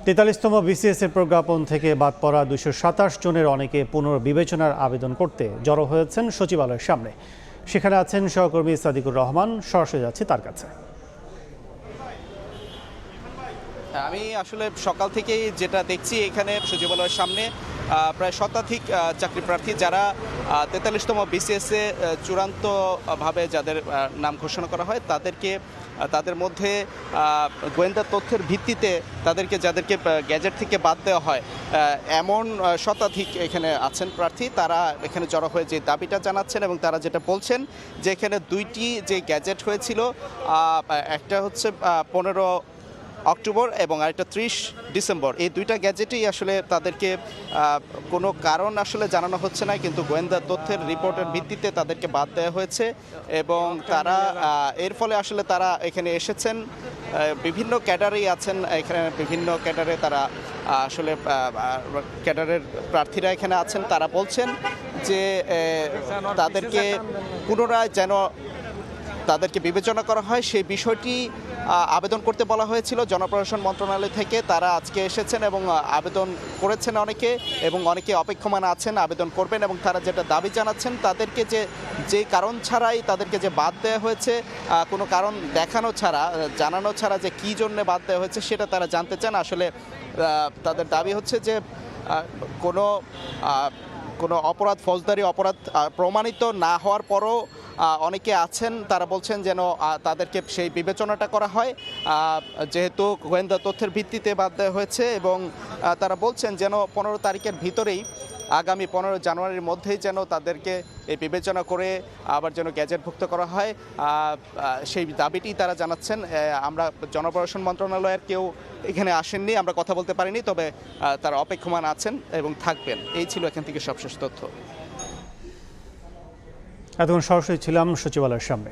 ৪৩তম BCS এর প্রজ্ঞাপন থেকে বাদ পড়া ২২৭ জনের অনেকে পুনর্বিবেচনার আবেদন করতে জড়ো হয়েছেন সচিবালয়ের সামনে। সেখানে আছেন সহকর্মী সাদিকুর রহমান। সরাসরি যাচ্ছি তার কাছে। আমি আসলে সকাল থেকেই যেটা দেখছি এখানে সচিবালয়ের সামনে প্রায় শতাধিক চাকরি প্রার্থী যারা ৪৩তম বিসিএসে চূড়ান্তভাবে যাদের নাম ঘোষণা করা হয় তাদের মধ্যে গোয়েন্দা তথ্যের ভিত্তিতে যাদেরকে গ্যাজেট থেকে বাদ দেওয়া হয় এমন শতাধিক এখানে আছেন প্রার্থী। তারা এখানে জড়ো হয়ে যে দাবিটা জানাচ্ছেন এবং তারা যেটা বলছেন যে এখানে দুইটি যে গ্যাজেট হয়েছিল, একটা হচ্ছে 15 অক্টোবর এবং আরেকটা 30 ডিসেম্বর, এই দুইটা গ্যাজেটেই আসলে তাদেরকে কোনো কারণ আসলে জানানো হচ্ছে না, কিন্তু গোয়েন্দা তথ্যের রিপোর্টের ভিত্তিতে তাদেরকে বাদ দেওয়া হয়েছে এবং তারা এর ফলে আসলে তারা এখানে এসেছেন। বিভিন্ন ক্যাডারেই আছেন, এখানে বিভিন্ন ক্যাডারে তারা আসলে ক্যাডারের প্রার্থীরা এখানে আছেন। তারা বলছেন যে তাদেরকে পুনরায় যেন তাদেরকে বিবেচনা করা হয় সেই বিষয়টি আবেদন করতে বলা হয়েছিল জনপ্রশাসন মন্ত্রণালয় থেকে। তারা আজকে এসেছেন এবং আবেদন করেছেন অনেকে, এবং অনেকে অপেক্ষমান আছেন, আবেদন করবেন। এবং তারা যেটা দাবি জানাচ্ছেন, তাদেরকে যে কারণ ছাড়াই তাদেরকে যে বাদ দেওয়া হয়েছে, কোনো কারণ জানানো ছাড়া যে কী জন্য বাদ দেওয়া হয়েছে সেটা তারা জানতে চান। আসলে তাদের দাবি হচ্ছে যে কোনো অপরাধ, ফৌজদারি অপরাধ প্রমাণিত না হওয়ার পরও অনেকে আছেন, তারা বলছেন যেন তাদেরকে সেই বিবেচনাটা করা হয়, যেহেতু গোয়েন্দা তথ্যের ভিত্তিতে বাদ দেওয়া হয়েছে। এবং তারা বলছেন যেন 15 তারিখের ভিতরেই, আগামী 15 জানুয়ারির মধ্যেই যেন তাদেরকে এই বিবেচনা করে আবার যেন গ্যাজেটভুক্ত করা হয়, সেই দাবিটি তারা জানাচ্ছেন। আমরা জনপ্রশাসন মন্ত্রণালয়ের কেউ এখানে আসেননি, আমরা কথা বলতে পারিনি, তবে তারা অপেক্ষমান আছেন এবং থাকবেন। এই ছিল এখান থেকে সবশেষ তথ্য। এতক্ষণ সরাসরি ছিলাম সচিবালয়ের সামনে।